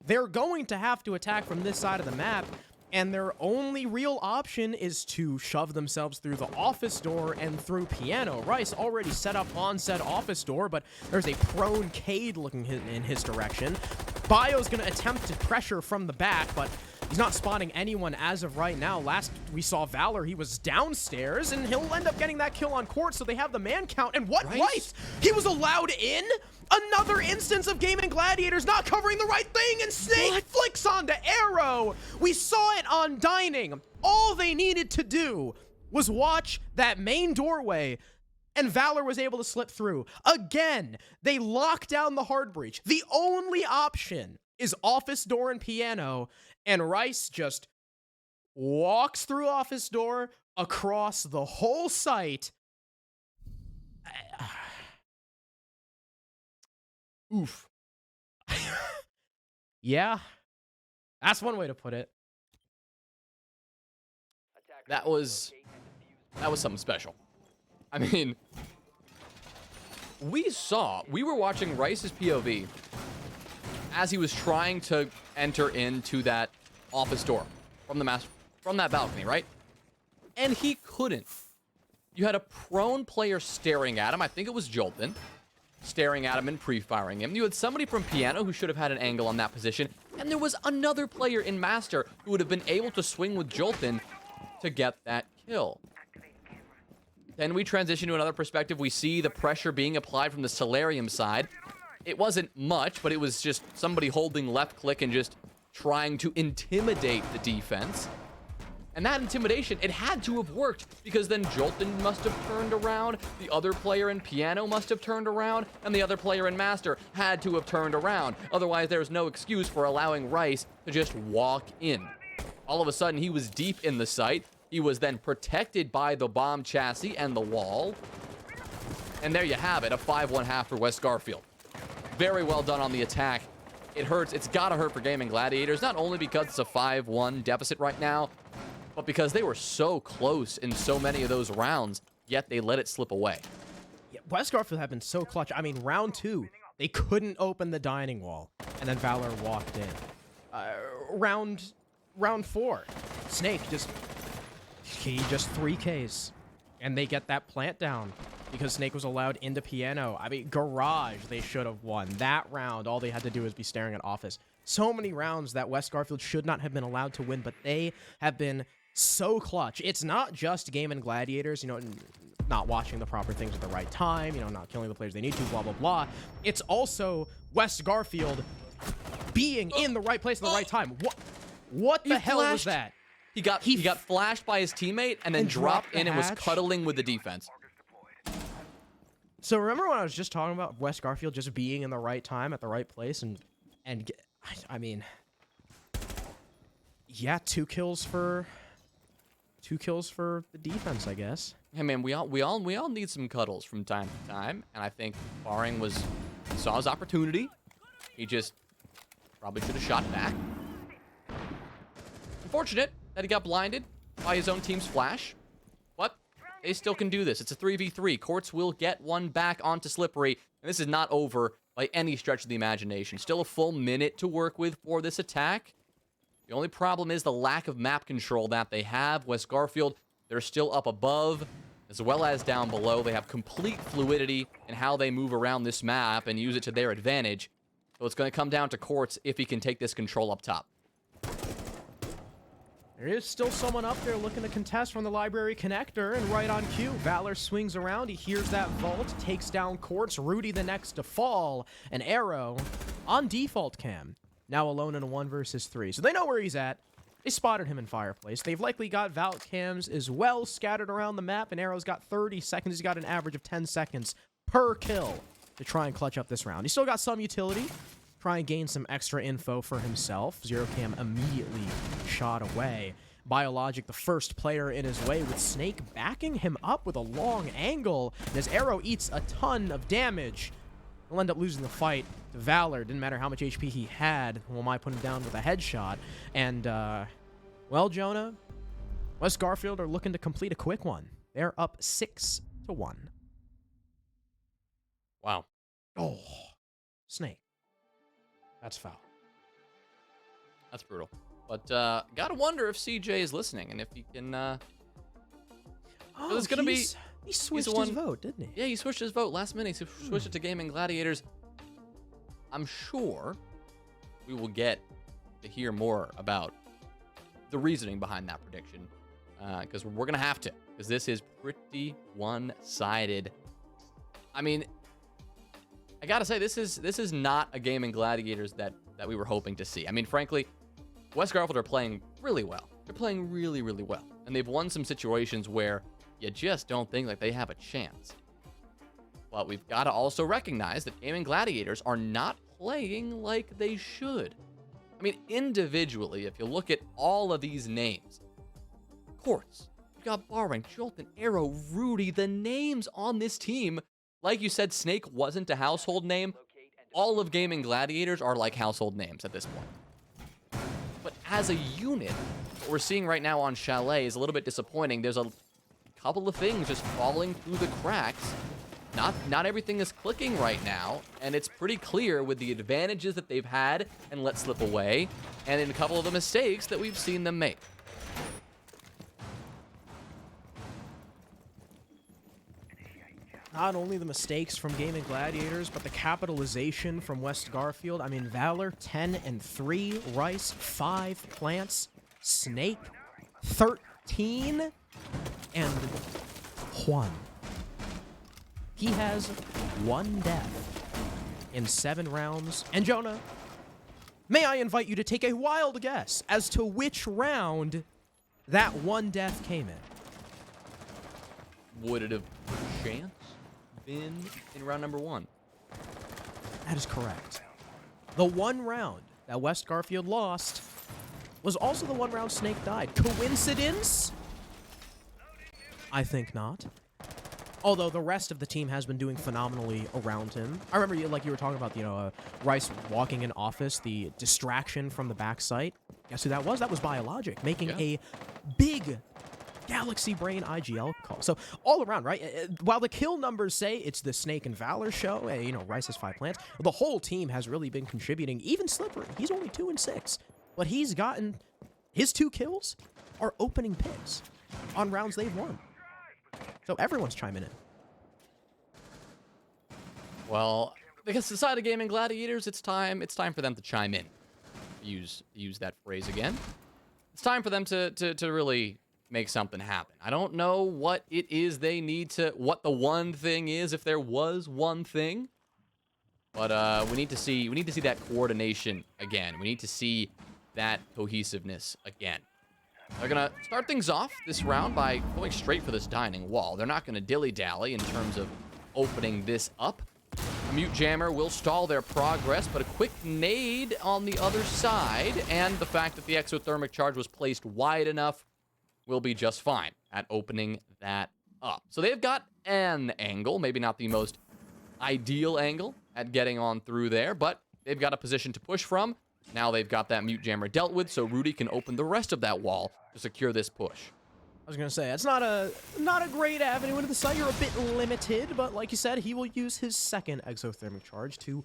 They're going to have to attack from this side of the map, and their only real option is to shove themselves through the office door and through piano. Rice already set up on said office door, but there's a prone Cade looking in his direction. Bio's going to attempt to pressure from the back, but he's not spotting anyone as of right now. Last we saw Valor, he was downstairs, and he'll end up getting that kill on court, so they have the man count. And what? Rice? He was allowed in? Another instance of Gaimin Gladiators not covering the right thing, and Snake flicks onto Arrow. We saw it on Dining. All they needed to do was watch that main doorway, and Valor was able to slip through. Again, they lock down the hard breach. The only option is office door and piano, and Rice just walks through office door across the whole site. Oof. Yeah, that's one way to put it. That was something special. I mean, we were watching Rice's POV as he was trying to enter into that office door from that balcony, right? And he couldn't. You had a prone player staring at him. I think it was Jolton. Staring at him and pre-firing him. You had somebody from Piano who should have had an angle on that position, and there was another player in Master who would have been able to swing with Jolton to get that kill. Then we transition to another perspective. We see the pressure being applied from the Solarium side. It wasn't much, but it was just somebody holding left click and just trying to intimidate the defense. And that intimidation, it had to have worked, because then Jolton must have turned around, the other player in Piano must have turned around, and the other player in Master had to have turned around. Otherwise, there's no excuse for allowing Rice to just walk in. All of a sudden, he was deep in the site. He was then protected by the bomb chassis and the wall. And there you have it, a 5-1 half for West Garfield. Very well done on the attack. It hurts. It's got to hurt for Gaimin Gladiators, not only because it's a 5-1 deficit right now, but because they were so close in so many of those rounds, yet they let it slip away. Yeah, West Garfield have been so clutch. I mean, round 2, they couldn't open the dining wall, and then Valor walked in. Round 4, Snake just 3Ks, and they get that plant down because Snake was allowed into Piano. I mean, Garage, they should have won. That round, all they had to do was be staring at Office. So many rounds that West Garfield should not have been allowed to win, but they have been so clutch. It's not just Gaimin Gladiators, not watching the proper things at the right time, not killing the players they need to, blah, blah, blah. It's also West Garfield being in the right place at the right time. What the hell was that? He got flashed by his teammate and then dropped in and was cuddling with the defense. So remember when I was just talking about West Garfield just being in the right time at the right place, and I mean, yeah, two kills for the defense, I guess. Hey man, we all need some cuddles from time to time, and I think Barring saw his opportunity. He just probably should have shot back. Unfortunate that he got blinded by his own team's flash, but they still can do this. It's a 3v3. Courts will get one back onto Slippery, and this is not over by any stretch of the imagination. Still a full minute to work with for this attack. The only problem is the lack of map control that they have. West Garfield, they're still up above as well as down below. They have complete fluidity in how they move around this map and use it to their advantage. So it's going to come down to Courts if he can take this control up top. There is still someone up there looking to contest from the library connector, and right on cue, Valor swings around. He hears that vault, takes down Courts. Rudy the next to fall. An Arrow on default cam. Now alone in a 1 versus 3. So they know where he's at. They spotted him in Fireplace. They've likely got Vault cams as well scattered around the map, and Arrow's got 30 seconds. He's got an average of 10 seconds per kill to try and clutch up this round. He's still got some utility. Try and gain some extra info for himself. Zero Cam immediately shot away. Biologic, the first player in his way, with Snake backing him up with a long angle. And as Arrow eats a ton of damage, he'll end up losing the fight to Valor. Didn't matter how much HP he had. Womai put him down with a headshot. And, well, Jonah, West Garfield are looking to complete a quick one. They're up 6-1. Wow. Oh, Snake. That's foul. That's brutal. But gotta wonder if CJ is listening and if he can. It's gonna be. He switched his vote, didn't he? Yeah, he switched his vote last minute. He switched it to Gaimin Gladiators. I'm sure we will get to hear more about the reasoning behind that prediction, because we're gonna have to, because this is pretty one-sided. I mean, I gotta say, this is not a Gaimin Gladiators that we were hoping to see. I mean, frankly, West Garfield are playing really well. They're playing really, really well. And they've won some situations where you just don't think like they have a chance. But we've got to also recognize that Gaimin Gladiators are not playing like they should. I mean, individually, if you look at all of these names, Quartz, you got Barring, Jolton, Arrow, Rudy, the names on this team, like you said, Snake wasn't a household name. All of Gaimin Gladiators are like household names at this point. But as a unit, what we're seeing right now on Chalet is a little bit disappointing. There's a couple of things just falling through the cracks. Not everything is clicking right now, and it's pretty clear with the advantages that they've had and let slip away, and in a couple of the mistakes that we've seen them make. Not only the mistakes from Gaimin Gladiators, but the capitalization from West Garfield. I mean, Valor 10-3, Rice 5 plants, Snake 13, and Juan. He has 1 death in 7 rounds. And Jonah, may I invite you to take a wild guess as to which round that 1 death came in? Would it have chance been in round number 1? That is correct. The 1 round that West Garfield lost was also the 1 round Snake died. Coincidence? I think not. Although the rest of the team has been doing phenomenally around him. I remember, like you were talking about, Rice walking in office, the distraction from the backside. Guess who that was? That was Biologic, making a big Galaxy Brain IGL call. So all around, right? While the kill numbers say it's the Snake and Valor show, Rice has 5 plants, the whole team has really been contributing. Even Slippery, he's only 2-6, but he's gotten his 2 kills are opening picks on rounds they've won. So everyone's chiming in. Well, because the side of Gaimin Gladiators, it's time for them to chime in. Use that phrase again. It's time for them to really make something happen. I don't know what it is they need to, what the one thing is, if there was one thing. But we need to see that coordination again. We need to see that cohesiveness again. They're gonna start things off this round by going straight for this dining wall. They're not gonna dilly-dally in terms of opening this up. A mute jammer will stall their progress, but a quick nade on the other side, and the fact that the exothermic charge was placed wide enough will be just fine at opening that up. So they've got an angle, maybe not the most ideal angle at getting on through there, but they've got a position to push from. Now they've got that mute jammer dealt with, so Rudy can open the rest of that wall to secure this push. I was gonna say, it's not a great avenue into the site. You're a bit limited, but like you said, he will use his second exothermic charge to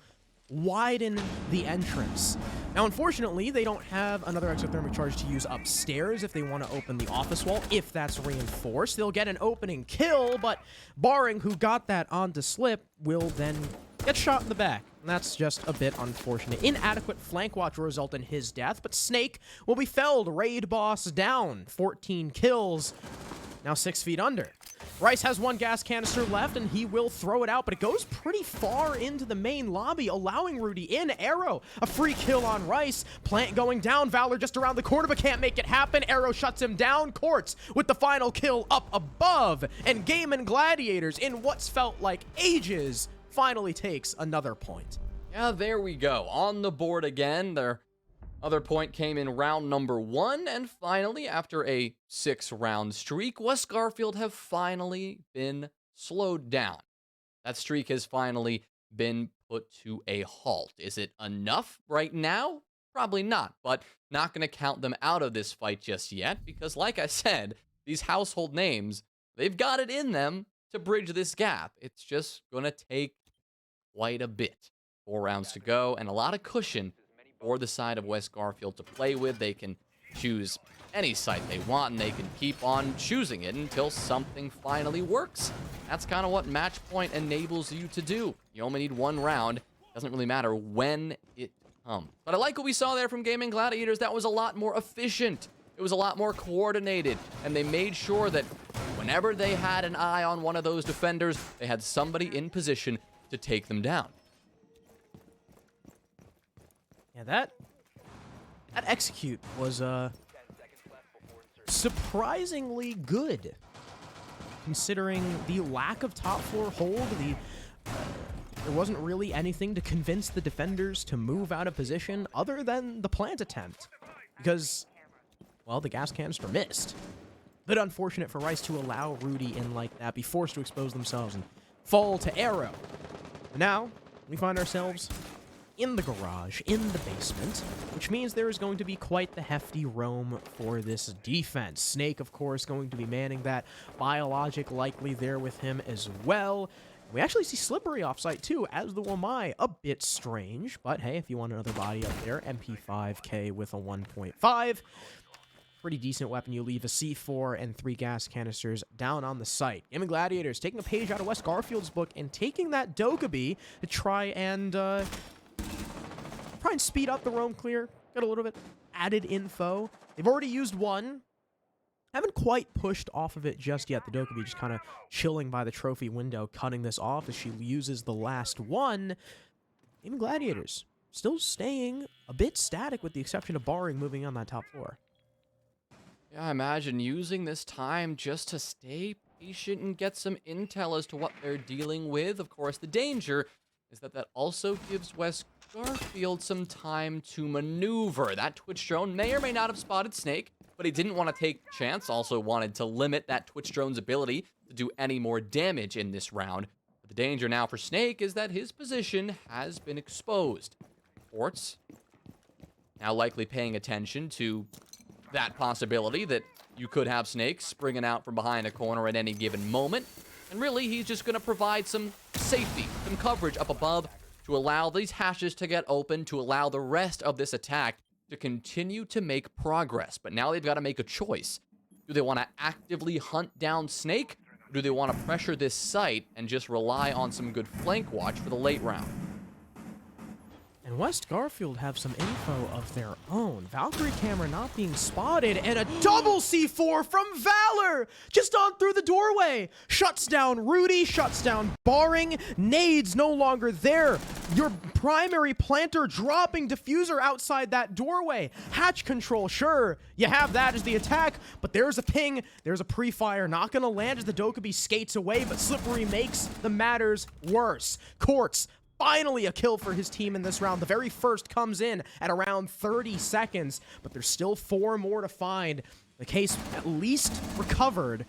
widen the entrance. Now, unfortunately, they don't have another exothermic charge to use upstairs if they want to open the office wall. If that's reinforced, they'll get an opening kill, but Barring, who got that onto Slip, will then get shot in the back. And that's just a bit unfortunate. Inadequate flank watch will result in his death, but Snake will be felled. Raid boss down. 14 kills. now 6 feet under. Rice has one gas canister left, and he will throw it out, but it goes pretty far into the main lobby, allowing Rudy in. Arrow, a free kill on Rice. Plant going down. Valor just around the corner, but can't make it happen. Arrow shuts him down. Quartz with the final kill up above. And Gaimin Gladiators, in what's felt like ages, finally takes another point. Yeah, there we go. On the board again. Their other point came in round number 1, and finally, after a 6-round streak, West Garfield have finally been slowed down. That streak has finally been put to a halt. Is it enough right now? Probably not, but not going to count them out of this fight just yet, because like I said, these household names, they've got it in them to bridge this gap. It's just going to take quite a bit. 4 rounds to go, and a lot of cushion for the side of West Garfield to play with. They can choose any site they want, and they can keep on choosing it until something finally works. That's kind of what match point enables you to do. You only need 1 round. Doesn't really matter when it comes. But I like what we saw there from Gaimin Gladiators. That was a lot more efficient. It was a lot more coordinated, and they made sure that whenever they had an eye on one of those defenders, they had somebody in position to take them down. Yeah, that execute was surprisingly good, considering the lack of top floor hold. There wasn't really anything to convince the defenders to move out of position other than the plant attempt, because, well, the gas canister missed. Bit unfortunate for Rice to allow Rudy in like that, be forced to expose themselves and fall to Arrow. But now we find ourselves in the garage, in the basement, which means there is going to be quite the hefty roam for this defense. Snake, of course, going to be manning that. Biologic likely there with him as well. We actually see Slippery offsite too, as the Wamai. A bit strange, but hey, if you want another body up there, MP5K with a 1.5. Pretty decent weapon. You leave a C4 and 3 gas canisters down on the site. Gaimin Gladiators taking a page out of West Garfield's book and taking that Dokkaebi to try and speed up the roam clear, get a little bit added info. They've already used 1. Haven't quite pushed off of it just yet. The Dokkaebi just kind of chilling by the trophy window, cutting this off as she uses the last 1. Even Gladiators still staying a bit static with the exception of Barring moving on that top floor. Yeah, I imagine using this time just to stay patient and get some intel as to what they're dealing with. Of course, the danger is that also gives West Garfield some time to maneuver. That Twitch drone may or may not have spotted Snake, but he didn't want to take a chance. Also wanted to limit that Twitch drone's ability to do any more damage in this round. But the danger now for Snake is that his position has been exposed. Quartz now likely paying attention to that possibility that you could have Snake springing out from behind a corner at any given moment. And really, he's just going to provide some safety, some coverage up above to allow these hashes to get open, to allow the rest of this attack to continue to make progress. But now they've got to make a choice. Do they want to actively hunt down Snake? Or do they want to pressure this site and just rely on some good flank watch for the late round? And West Garfield have some info of their own. Valkyrie camera not being spotted, and a double C4 from Valor! Just on through the doorway! Shuts down Rudy, shuts down Barring, nades no longer there. Your primary planter dropping diffuser outside that doorway. Hatch control, sure, you have that as the attack, but there's a ping, there's a pre-fire, not gonna land as the Dokkaebi skates away, but Slippery makes the matters worse. Quartz, finally a kill for his team in this round. The very first comes in at around 30 seconds, but there's still 4 more to find. The case at least recovered,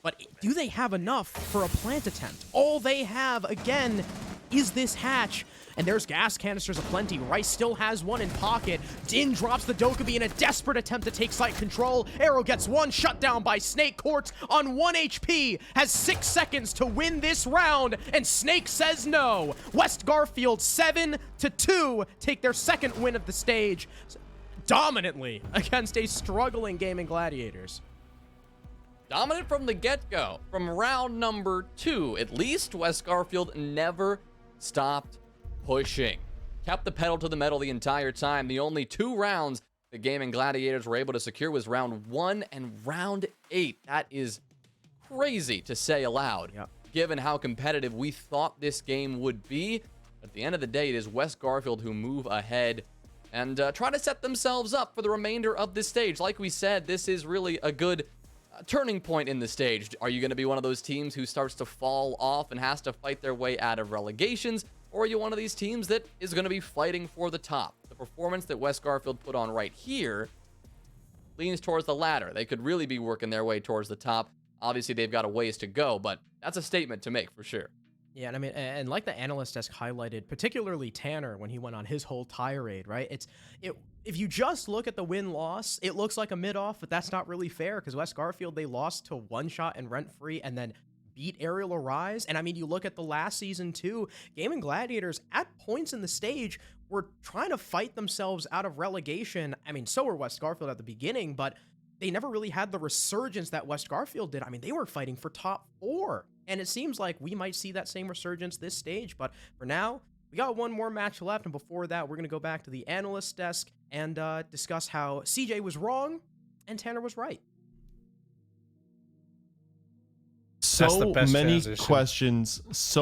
but do they have enough for a plant attempt? All they have, again, is this hatch. And there's gas canisters aplenty. Rice still has 1 in pocket. Din drops the Dokkaebi in a desperate attempt to take site control. Arrow gets 1 shut down by Snake. Quartz on 1 HP has 6 seconds to win this round, and Snake says no. West Garfield 7-2 take their 2nd win of the stage dominantly against a struggling Gaimin Gladiators. Dominant from the get-go. From round number 2, at least, West Garfield never stopped pushing. Kept the pedal to the metal the entire time. The only 2 rounds the Gaimin Gladiators were able to secure was round 1 and round 8. That is crazy to say aloud, Yep. given how competitive we thought this game would be. At the end of the day, it is West Garfield who move ahead and try to set themselves up for the remainder of this stage. Like we said, this is really a good turning point in the stage. Are you going to be one of those teams who starts to fall off and has to fight their way out of relegations? Or are you one of these teams that is going to be fighting for the top? The performance that West Garfield put on right here leans towards the latter. They could really be working their way towards the top. Obviously, they've got a ways to go, but that's a statement to make for sure. Yeah, and I mean, and like the analyst desk highlighted, particularly Tanner when he went on his whole tirade, right? If you just look at the win-loss, it looks like a mid-off, but that's not really fair because West Garfield, they lost to One Shot and Rent Free and then beat Aerial Arise. And I mean, you look at the last season too, Gaimin Gladiators at points in the stage were trying to fight themselves out of relegation. I mean, so were West Garfield at the beginning, but they never really had the resurgence that West Garfield did. I mean, they were fighting for top 4. And it seems like we might see that same resurgence this stage. But for now, we got one more match left. And before that, we're going to go back to the analyst desk and discuss how CJ was wrong and Tanner was right. So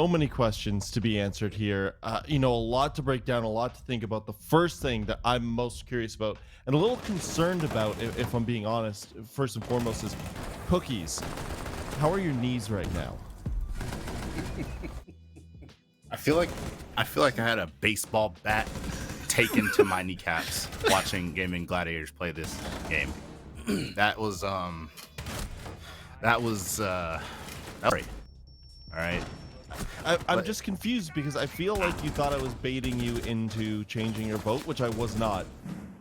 many questions to be answered here. A lot to break down, a lot to think about. The first thing that I'm most curious about and a little concerned about, if I'm being honest, first and foremost, is Cookies. How are your knees right now? I feel like I had a baseball bat taken to my kneecaps watching Gaimin Gladiators play this game. That was great. All right. I'm just confused because I feel like you thought I was baiting you into changing your vote, which I was not.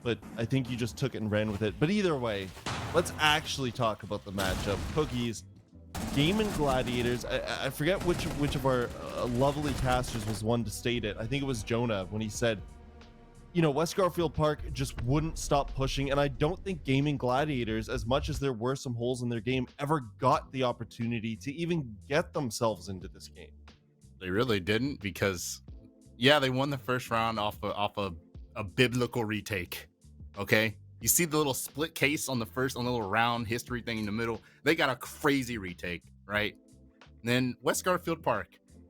But I think you just took it and ran with it. But either way, let's actually talk about the matchup. Cookies, Gaimin Gladiators. I forget which of our lovely casters was one to state it. I think it was Jonah when he said, West Garfield Park just wouldn't stop pushing. And I don't think Gaimin Gladiators, as much as there were some holes in their game, ever got the opportunity to even get themselves into this game. They really didn't because, they won the first round off a biblical retake. Okay, you see the little split case on the little round history thing in the middle. They got a crazy retake, right? And then West Garfield Park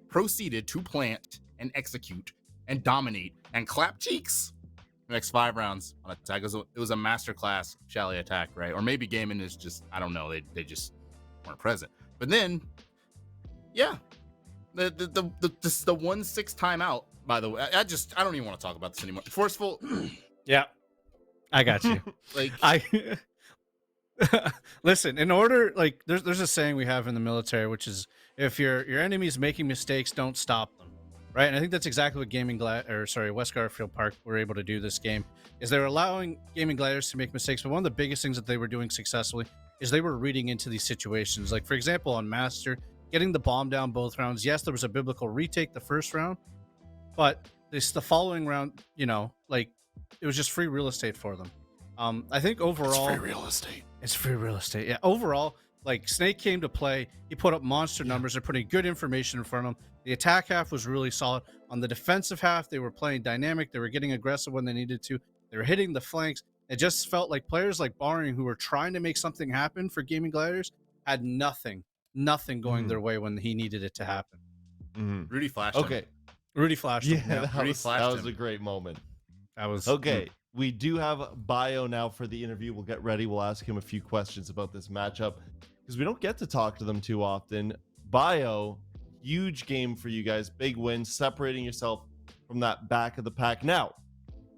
proceeded to plant and execute and dominate and clap cheeks the next 5 rounds on attack. It was a masterclass Chalet attack, right? Or maybe Gaimin is just, I don't know, they just weren't present. But then, the 1-6 timeout. By the way, I don't even want to talk about this anymore. Forceful. Yeah, I got you. Listen. In order, there's a saying we have in the military, which is if your enemy's making mistakes, don't stop them. Right, and I think that's exactly what West Garfield Park were able to do this game. Is they're allowing Gaimin Gladiators to make mistakes, but one of the biggest things that they were doing successfully is they were reading into these situations. Like for example, on Master, getting the bomb down both rounds. Yes, there was a biblical retake the first round, but the following round, it was just free real estate for them. I think overall, it's free real estate. It's free real estate. Yeah, overall, Snake came to play. He put up monster numbers. They're putting good information in front of him. The attack half was really solid. On the defensive half, they were playing dynamic. They were getting aggressive when they needed to. They were hitting the flanks. It just felt like players like Barring, who were trying to make something happen for Gaimin Gladiators, had nothing going their way when he needed it to happen. Rudy flashed. Okay. Rudy flashed. Him. Yeah, that was a great moment. That was okay. We do have Bio now for the interview. We'll get ready. We'll ask him a few questions about this matchup because we don't get to talk to them too often. Bio, huge game for you guys. Big win, separating yourself from that back of the pack. Now,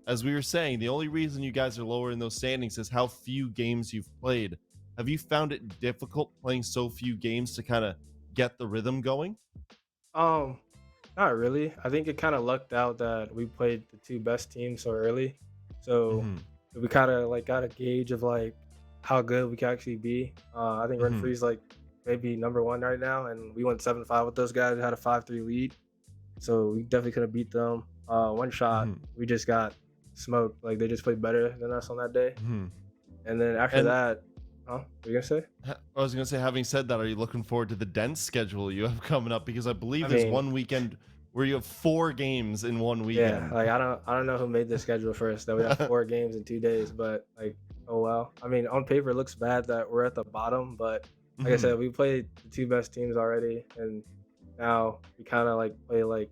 as we were saying, the only reason you guys are lower in those standings is how few games you've played. Have you found it difficult playing so few games to kind of get the rhythm going? Not really. I think it kind of lucked out that we played the 2 best teams so early. So we kind of got a gauge of how good we can actually be. I think Rent Free's maybe number 1 right now, and we went 7-5 with those guys. We had a 5-3 lead, so we definitely could have beat them. One shot, we just got smoked. They just played better than us on that day. And then after that, what were you gonna say? I was gonna say, having said that, are you looking forward to the dense schedule you have coming up? Because I believe there's one weekend where you have 4 games in one weekend. Yeah, I don't know who made the schedule first that we have 4 games in 2 days, but oh well. I mean, on paper it looks bad that we're at the bottom, but like I said, we played the two best teams already, and now we kind of like play like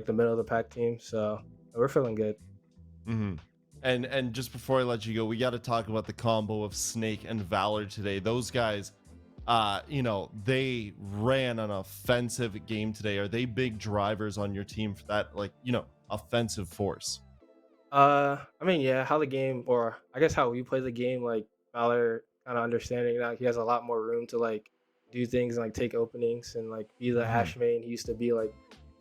the middle of the pack team. So we're feeling good. Mm-hmm. And just before I let you go, we got to talk about the combo of Snake and Valor today. Those guys, they ran an offensive game today. Are they big drivers on your team for that, like, offensive force? I mean, yeah, how the game, or I guess how we play the game, like Valor kind of understanding that he has a lot more room to like do things and like take openings and like be the Ash main he used to be like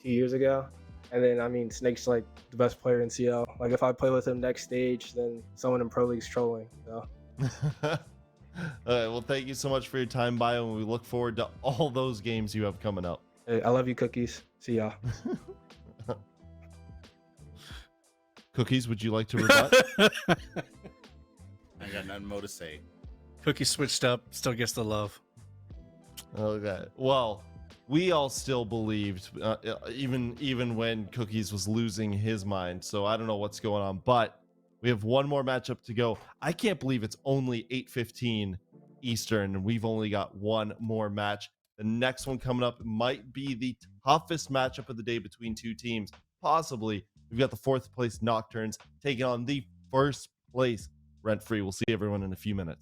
2 years ago. And then I mean, Snake's like the best player in CL. Like if I play with him next stage, then someone in Pro League's trolling. So. All right, well, thank you so much for your time, Bio, and we look forward to all those games you have coming up. Hey, I love you, Cookies. See y'all. Cookies, would you like to rebut? I got nothing more to say. Cookie switched up, still gets the love. Okay. Well, we all still believed, even when Cookies was losing his mind. So I don't know what's going on, but we have one more matchup to go. I can't believe it's only 8:15 Eastern, and we've only got one more match. The next one coming up might be the toughest matchup of the day between two teams. Possibly. We've got the 4th place Nocturnes taking on the 1st place Rent Free. We'll see everyone in a few minutes.